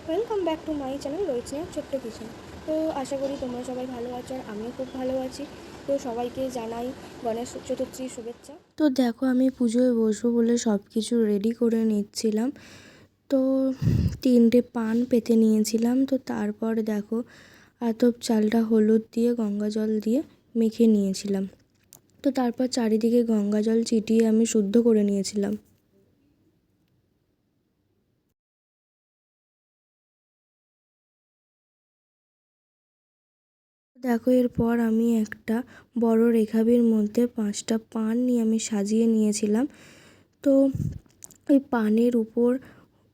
Welcome back to my channel রয়েছে ছোট্ট kitchen. তো আশা করি তোমরা সবাই ভালো আছো আর আমিও খুব ভালো আছি। তো সবাইকে জানাই গণেশ চতুর্থীর শুভেচ্ছা। তো দেখো আমি পুজোয় বসবো বলে সব কিছু রেডি করে নিচ্ছিলাম। তো 3টে পান পেতে নিয়েছিলাম। তো তারপর দেখো আতপ চালটা হলুদ দিয়ে গঙ্গা জল দিয়ে মেখে নিয়েছিলাম। তো তারপর চারিদিকে গঙ্গা জল ছিটিয়ে আমি শুদ্ধ করে নিয়েছিলাম। দেখো এরপর আমি একটা বড় রেখাবির মধ্যে 5টা পান নিয়ে আমি সাজিয়ে নিয়েছিলাম। তো ওই পানের উপর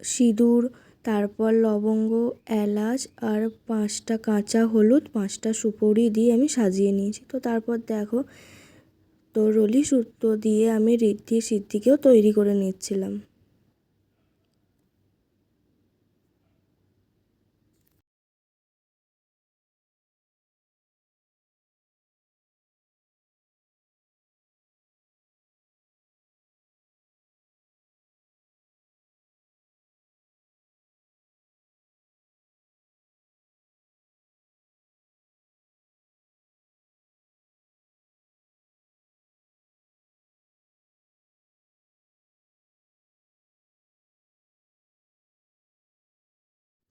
সিঁদুর, তারপর লবঙ্গ, এলাচ আর 5টা কাঁচা হলুদ, 5টা সুপারি দিয়ে আমি সাজিয়ে নিয়েছি। তো তারপর দেখো তো রলি সুতো দিয়ে আমি ঋদ্ধি সিদ্ধিকেও তৈরি করে নিচ্ছিলাম।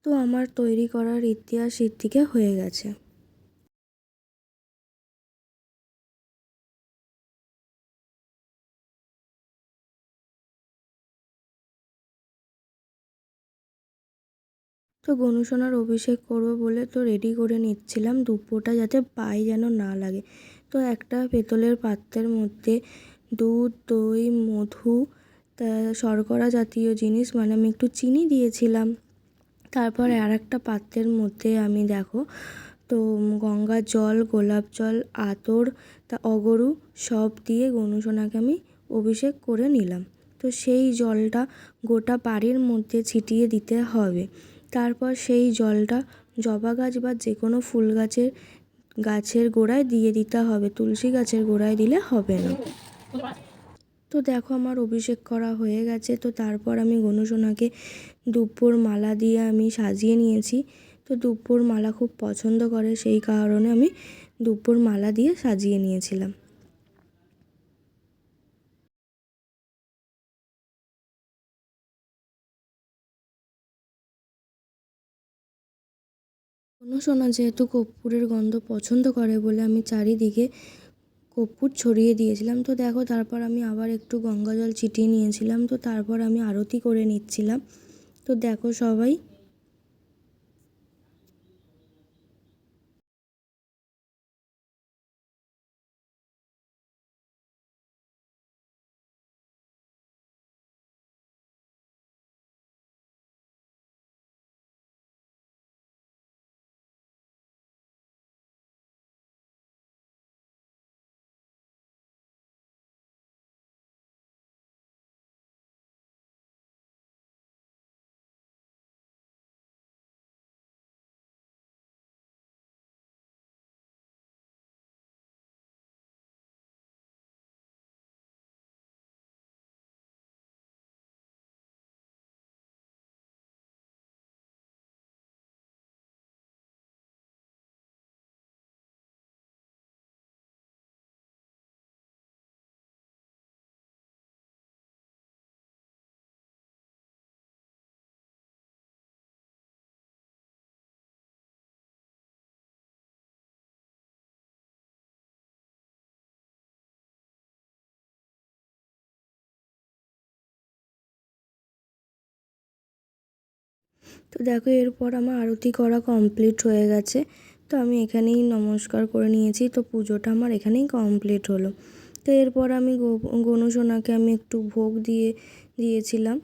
তো আমার তৈরি করার ইতিহাস সিদ্ধিকে হয়ে গেছে। তো গনুসোনার অভিষেক করবো বলে তো রেডি করে নিচ্ছিলাম, দুব্বোটা যাতে পায়ে যেন না লাগে। তো একটা পেতলের পাত্রের মধ্যে দুধ, দই, মধু, শর্করা জাতীয় জিনিস মানে আমি একটু চিনি দিয়েছিলাম। তারপরে আর একটা পাত্রের মধ্যে আমি দেখো তো গঙ্গার জল, গোলাপ জল, আতর, অগরু সব দিয়ে গনুসোনাকে আমি অভিষেক করে নিলাম। তো সেই জলটা গোটা বাড়ির মধ্যে ছিটিয়ে দিতে হবে। তারপর সেই জলটা জবা গাছ বা যে কোনো ফুল গাছের গোড়ায় দিয়ে দিতে হবে, তুলসী গাছের গোড়ায় দিলে হবে না। তো দেখো আমার অভিষেক করা হয়ে গেছে। তো তারপর আমি গনুসোনাকে দুব্বোর মালা দিয়ে আমি সাজিয়ে নিয়েছি। তো দুব্বোর মালা খুব পছন্দ করে, সেই কারণে আমি দুব্বোর মালা দিয়ে সাজিয়ে নিয়েছিলাম। গনুসোনা যেহেতু কর্পূরের গন্ধ পছন্দ করে বলে আমি চারিদিকে কর্পূর ছড়িয়ে দিয়েছিলাম। তো দেখো তারপর আমি আবার একটু গঙ্গা জল ছিটিয়ে নিয়েছিলাম। তো তারপর আমি আরতি করে নিচ্ছিলাম। তো দেখো সবাই। তো দেখো এরপর আমার আরতি করা কমপ্লিট হয়ে গেছে। তো আমি এখানেই নমস্কার করে নিয়েছি। তো পুজোটা আমার এখানেই কমপ্লিট হলো। তো এরপর আমি গনুসোনাকে আমি একটু ভোগ দিয়েছিলাম।